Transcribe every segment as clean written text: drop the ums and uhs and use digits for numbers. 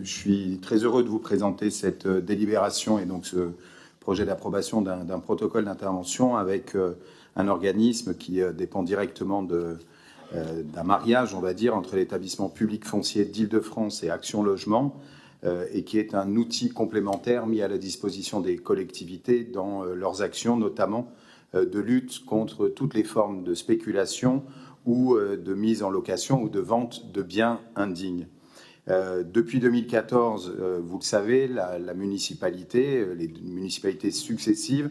Je suis très heureux de vous présenter cette délibération et donc ce projet d'approbation d'un protocole d'intervention avec un organisme qui dépend directement d'un mariage, on va dire, entre l'établissement public foncier d'Île-de-France et Action Logement, et qui est un outil complémentaire mis à la disposition des collectivités dans leurs actions, notamment de lutte contre toutes les formes de spéculation ou de mise en location ou de vente de biens indignes. Depuis 2014, vous le savez, la municipalité, les municipalités successives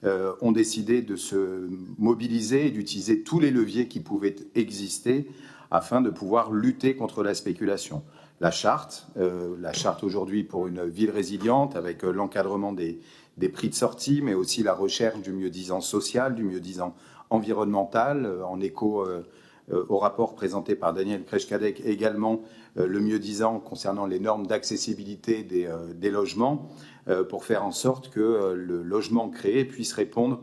ont décidé de se mobiliser et d'utiliser tous les leviers qui pouvaient exister afin de pouvoir lutter contre la spéculation. La charte aujourd'hui pour une ville résiliente avec l'encadrement des prix de sortie, mais aussi la recherche du mieux-disant social, du mieux-disant environnemental, en écho au rapport présenté par Daniel Kreshkadek, également le mieux-disant concernant les normes d'accessibilité des logements, pour faire en sorte que le logement créé puisse répondre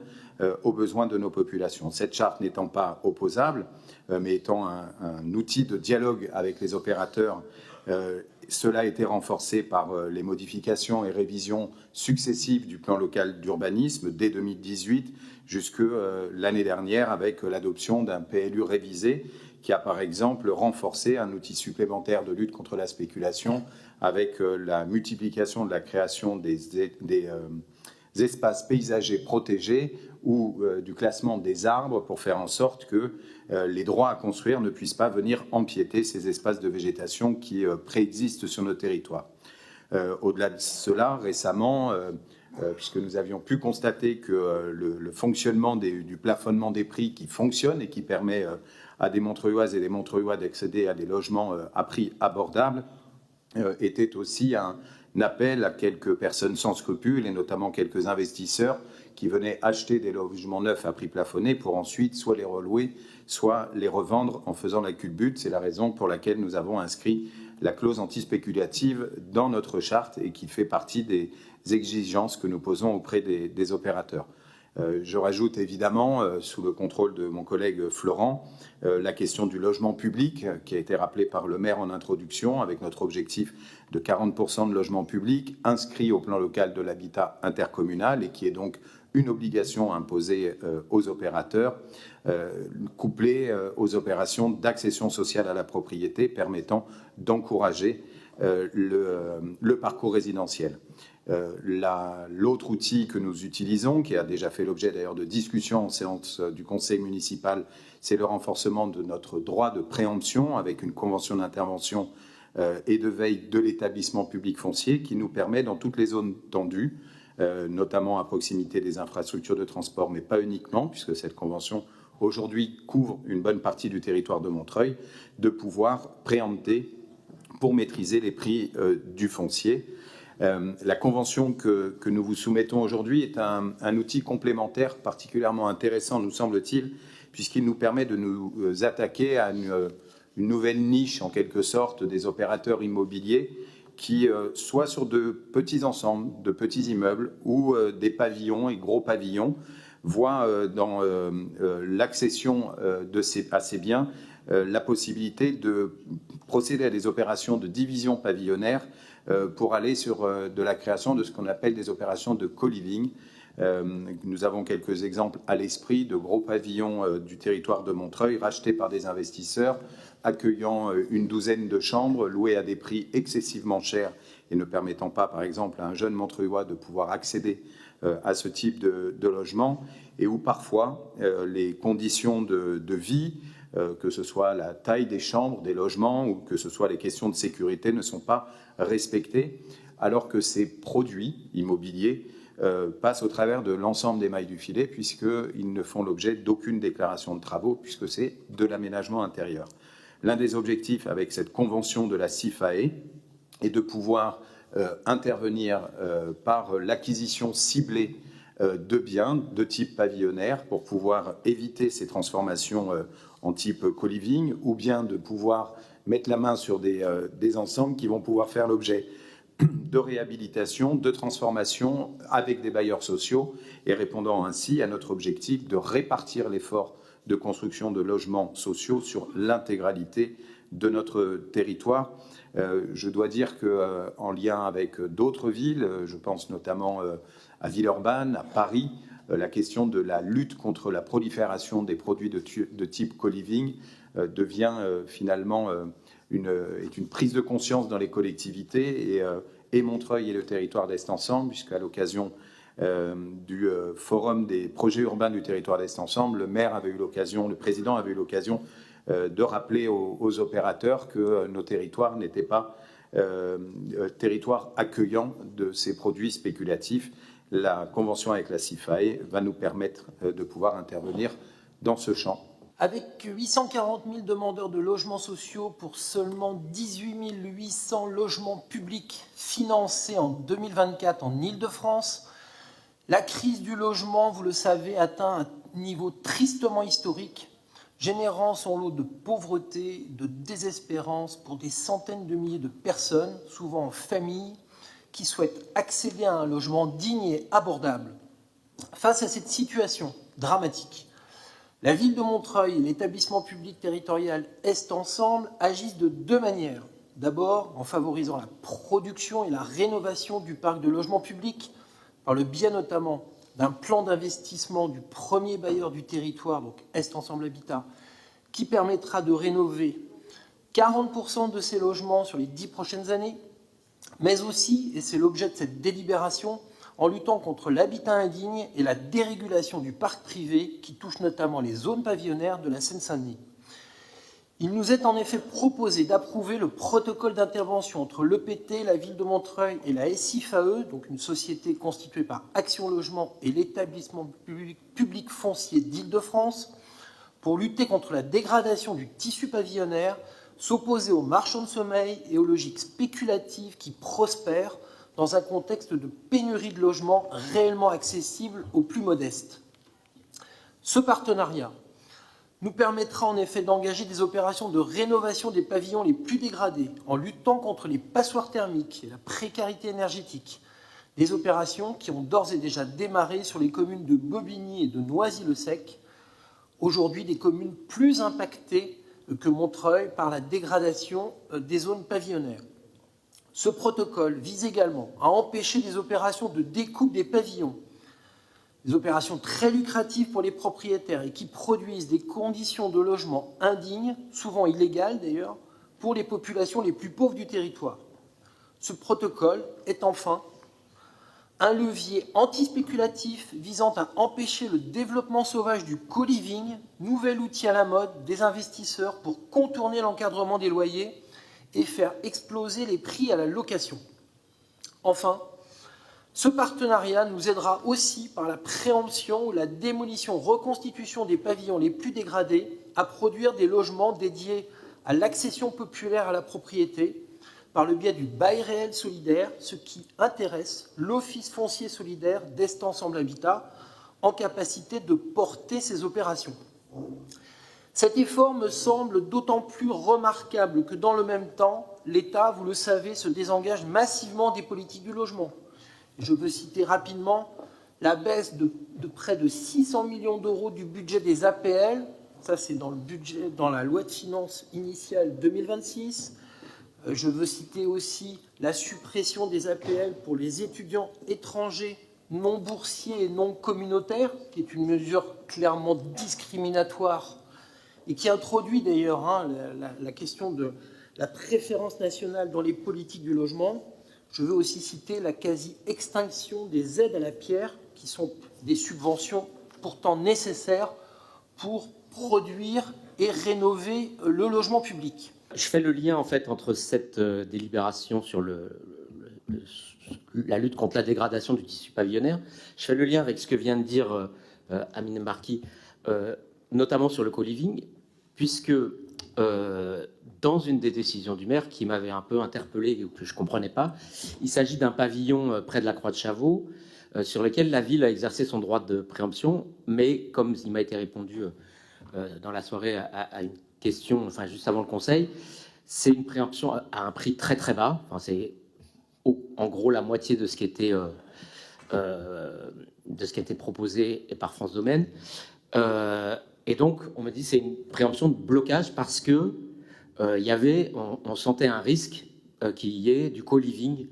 aux besoins de nos populations. Cette charte n'étant pas opposable, mais étant un outil de dialogue avec les opérateurs, cela a été renforcé par les modifications et révisions successives du plan local d'urbanisme dès 2018 jusque l'année dernière avec l'adoption d'un PLU révisé qui a par exemple renforcé un outil supplémentaire de lutte contre la spéculation avec la multiplication de la création des espaces paysagers protégés ou du classement des arbres pour faire en sorte que les droits à construire ne puissent pas venir empiéter ces espaces de végétation qui préexistent sur nos territoires. Au-delà de cela, récemment, puisque nous avions pu constater que le fonctionnement du plafonnement des prix qui fonctionne et qui permet à des Montreuilloises et des Montreuillois d'accéder à des logements à prix abordables, était aussi un appel à quelques personnes sans scrupules et notamment quelques investisseurs qui venaient acheter des logements neufs à prix plafonné pour ensuite soit les relouer, soit les revendre en faisant la culbute. C'est la raison pour laquelle nous avons inscrit la clause antispéculative dans notre charte et qui fait partie des exigences que nous posons auprès des opérateurs. Je rajoute évidemment, sous le contrôle de mon collègue Florent, la question du logement public qui a été rappelée par le maire en introduction avec notre objectif de 40% de logements publics inscrits au plan local de l'habitat intercommunal et qui est donc une obligation imposée aux opérateurs, couplée aux opérations d'accession sociale à la propriété permettant d'encourager le parcours résidentiel. L'autre outil que nous utilisons, qui a déjà fait l'objet d'ailleurs de discussions en séance du conseil municipal, c'est le renforcement de notre droit de préemption avec une convention d'intervention et de veille de l'établissement public foncier qui nous permet dans toutes les zones tendues, notamment à proximité des infrastructures de transport, mais pas uniquement, puisque cette convention aujourd'hui couvre une bonne partie du territoire de Montreuil, de pouvoir préempter pour maîtriser les prix du foncier. La convention que nous vous soumettons aujourd'hui est un outil complémentaire particulièrement intéressant, nous semble-t-il, puisqu'il nous permet de nous attaquer à une nouvelle niche, en quelque sorte, des opérateurs immobiliers qui, soit sur de petits ensembles, de petits immeubles ou des pavillons et gros pavillons, voient dans l'accession à ces biens la possibilité de procéder à des opérations de division pavillonnaire pour aller sur de la création de ce qu'on appelle des opérations de co-living. Nous avons quelques exemples à l'esprit de gros pavillons du territoire de Montreuil rachetés par des investisseurs accueillant une douzaine de chambres louées à des prix excessivement chers et ne permettant pas, par exemple, à un jeune Montreuillois de pouvoir accéder à ce type de logement et où parfois les conditions de vie, que ce soit la taille des chambres, des logements ou que ce soit les questions de sécurité ne sont pas respectées alors que ces produits immobiliers passent au travers de l'ensemble des mailles du filet puisqu'ils ne font l'objet d'aucune déclaration de travaux puisque c'est de l'aménagement intérieur. L'un des objectifs avec cette convention de la CIFAE est de pouvoir intervenir par l'acquisition ciblée de biens de type pavillonnaire pour pouvoir éviter ces transformations en type co-living ou bien de pouvoir mettre la main sur des ensembles qui vont pouvoir faire l'objet de réhabilitation, de transformation avec des bailleurs sociaux et répondant ainsi à notre objectif de répartir l'effort de construction de logements sociaux sur l'intégralité de notre territoire. Je dois dire qu'en lien avec d'autres villes, je pense notamment à Villeurbanne, à Paris, la question de la lutte contre la prolifération des produits de type co-living devient finalement une prise de conscience dans les collectivités et Montreuil et le territoire d'Est Ensemble, puisqu'à l'occasion du forum des projets urbains du territoire d'Est Ensemble, le président avait eu l'occasion de rappeler aux opérateurs que nos territoires n'étaient pas territoires accueillants de ces produits spéculatifs. La convention avec la CIFAE va nous permettre de pouvoir intervenir dans ce champ. Avec 840 000 demandeurs de logements sociaux pour seulement 18 800 logements publics financés en 2024 en Île-de-France, la crise du logement, vous le savez, atteint un niveau tristement historique, générant son lot de pauvreté, de désespérance pour des centaines de milliers de personnes, souvent en famille, qui souhaitent accéder à un logement digne et abordable. Face à cette situation dramatique, la ville de Montreuil et l'établissement public territorial Est Ensemble agissent de deux manières. D'abord, en favorisant la production et la rénovation du parc de logements publics, par le biais notamment d'un plan d'investissement du premier bailleur du territoire, donc Est Ensemble Habitat, qui permettra de rénover 40% de ces logements sur les 10 prochaines années, mais aussi, et c'est l'objet de cette délibération, en luttant contre l'habitat indigne et la dérégulation du parc privé qui touche notamment les zones pavillonnaires de la Seine-Saint-Denis. Il nous est en effet proposé d'approuver le protocole d'intervention entre l'EPT, la ville de Montreuil et la SIFAE, donc une société constituée par Action Logement et l'établissement public foncier d'Île-de-France, pour lutter contre la dégradation du tissu pavillonnaire, s'opposer aux marchands de sommeil et aux logiques spéculatives qui prospèrent dans un contexte de pénurie de logements réellement accessibles aux plus modestes. Ce partenariat nous permettra en effet d'engager des opérations de rénovation des pavillons les plus dégradés en luttant contre les passoires thermiques et la précarité énergétique. Des opérations qui ont d'ores et déjà démarré sur les communes de Bobigny et de Noisy-le-Sec, aujourd'hui des communes plus impactées que Montreuil par la dégradation des zones pavillonnaires. Ce protocole vise également à empêcher des opérations de découpe des pavillons, des opérations très lucratives pour les propriétaires et qui produisent des conditions de logement indignes, souvent illégales d'ailleurs, pour les populations les plus pauvres du territoire. Ce protocole est enfin un levier antispéculatif visant à empêcher le développement sauvage du co-living, nouvel outil à la mode des investisseurs pour contourner l'encadrement des loyers et faire exploser les prix à la location. Enfin, ce partenariat nous aidera aussi par la préemption ou la démolition-reconstitution des pavillons les plus dégradés à produire des logements dédiés à l'accession populaire à la propriété par le biais du bail réel solidaire, ce qui intéresse l'Office foncier solidaire d'Est Ensemble Habitat en capacité de porter ces opérations. Cet effort me semble d'autant plus remarquable que dans le même temps, l'État, vous le savez, se désengage massivement des politiques du logement. Je veux citer rapidement la baisse de près de 600 millions d'euros du budget des APL, ça c'est dans la loi de finances initiale 2026. Je veux citer aussi la suppression des APL pour les étudiants étrangers non boursiers et non communautaires, qui est une mesure clairement discriminatoire et qui introduit d'ailleurs la question de la préférence nationale dans les politiques du logement. Je veux aussi citer la quasi-extinction des aides à la pierre, qui sont des subventions pourtant nécessaires pour produire et rénover le logement public. Je fais le lien en fait entre cette délibération sur la lutte contre la dégradation du tissu pavillonnaire. Je fais le lien avec ce que vient de dire Amine Marki, notamment sur le co-living, puisque dans une des décisions du maire qui m'avait un peu interpellé ou que je ne comprenais pas, il s'agit d'un pavillon près de la Croix de Chavaux sur lequel la ville a exercé son droit de préemption, mais comme il m'a été répondu dans la soirée à une question, enfin juste avant le conseil, c'est une préemption à un prix très très bas. Enfin, c'est en gros la moitié de ce qui était proposé par France Domaine. Et donc on me dit c'est une préemption de blocage parce que on sentait un risque qu'il y ait du co-living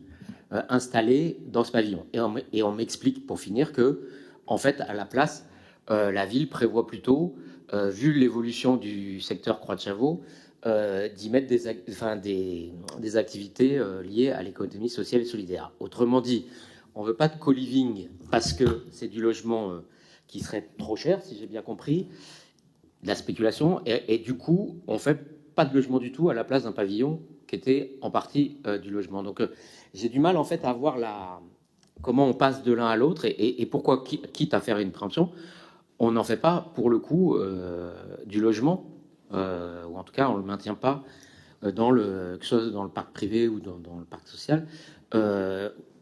installé dans ce pavillon. Et on m'explique, pour finir, que, en fait, à la place, la ville prévoit plutôt, vu l'évolution du secteur Croix-de-Chavaux, d'y mettre des activités liées à l'économie sociale et solidaire. Autrement dit, on ne veut pas de co-living parce que c'est du logement qui serait trop cher, si j'ai bien compris, de la spéculation, et du coup, on ne fait pas de logement du tout à la place d'un pavillon qui était en partie du logement. Donc, j'ai du mal, en fait, à voir comment on passe de l'un à l'autre et pourquoi, quitte à faire une préemption, on n'en fait pas, pour le coup, du logement, ou en tout cas, on ne le maintient pas que ce soit dans le parc privé ou dans le parc social.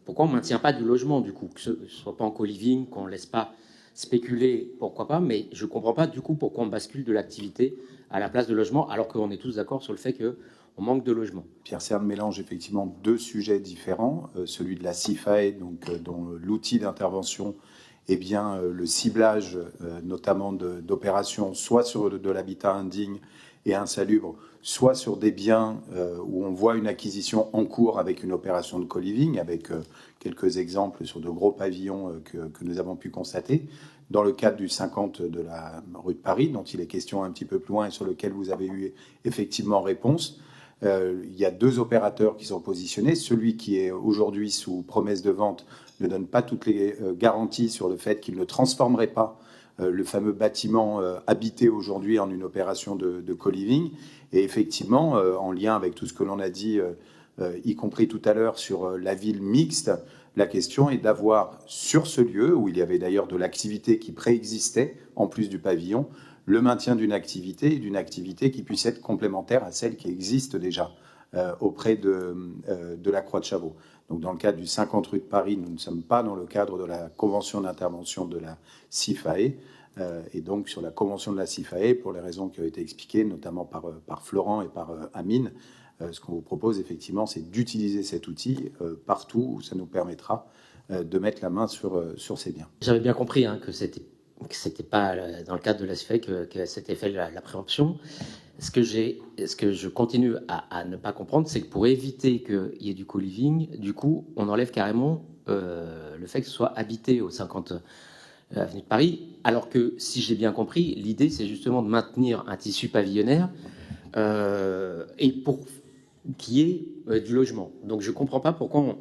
Pourquoi on ne maintient pas du logement, du coup, que ce ne soit pas en co-living, qu'on ne laisse pas spéculer, pourquoi pas, mais je ne comprends pas, du coup, pourquoi on bascule de l'activité à la place de logement, alors qu'on est tous d'accord sur le fait qu'on manque de logement. Pierre Cerne mélange effectivement deux sujets différents, celui de la CIFAE, donc, dont l'outil d'intervention est bien le ciblage notamment d'opérations soit sur de l'habitat indigne et insalubre, soit sur des biens où on voit une acquisition en cours avec une opération de co-living, avec quelques exemples sur de gros pavillons que nous avons pu constater. Dans le cadre du 50 de la rue de Paris, dont il est question un petit peu plus loin et sur lequel vous avez eu effectivement réponse, il y a deux opérateurs qui sont positionnés. Celui qui est aujourd'hui sous promesse de vente ne donne pas toutes les garanties sur le fait qu'il ne transformerait pas le fameux bâtiment habité aujourd'hui en une opération de co-living. Et effectivement, en lien avec tout ce que l'on a dit, y compris tout à l'heure sur la ville mixte, la question est d'avoir sur ce lieu, où il y avait d'ailleurs de l'activité qui préexistait en plus du pavillon, le maintien d'une activité qui puisse être complémentaire à celle qui existe déjà auprès de la Croix-de-Chavaux. Donc, dans le cadre du 50 rue de Paris, nous ne sommes pas dans le cadre de la convention d'intervention de la CIFAE. Et donc, sur la convention de la CIFAE, pour les raisons qui ont été expliquées, notamment par Florent et par Amine, ce qu'on vous propose, effectivement, c'est d'utiliser cet outil partout où ça nous permettra de mettre la main sur ces biens. J'avais bien compris que c'était pas dans le cadre de la CIFAE que s'était fait la préemption. Ce que je continue à ne pas comprendre, c'est que pour éviter qu'il y ait du co-living, du coup, on enlève carrément le fait que ce soit habité au 50 avenue de Paris, alors que, si j'ai bien compris, l'idée, c'est justement de maintenir un tissu pavillonnaire et pour qu'il y ait du logement. Donc, je comprends pas pourquoi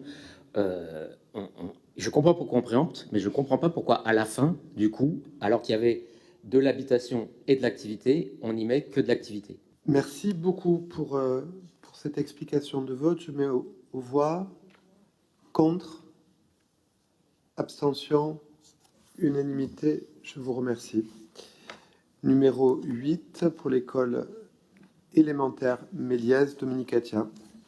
je comprends pourquoi on préempte, mais je ne comprends pas pourquoi, à la fin, du coup, alors qu'il y avait de l'habitation et de l'activité, on n'y met que de l'activité. Merci beaucoup pour cette explication de vote. Je mets aux voix. Contre, abstention, unanimité. Je vous remercie. Numéro 8 pour l'école élémentaire Méliès, Dominique Atien.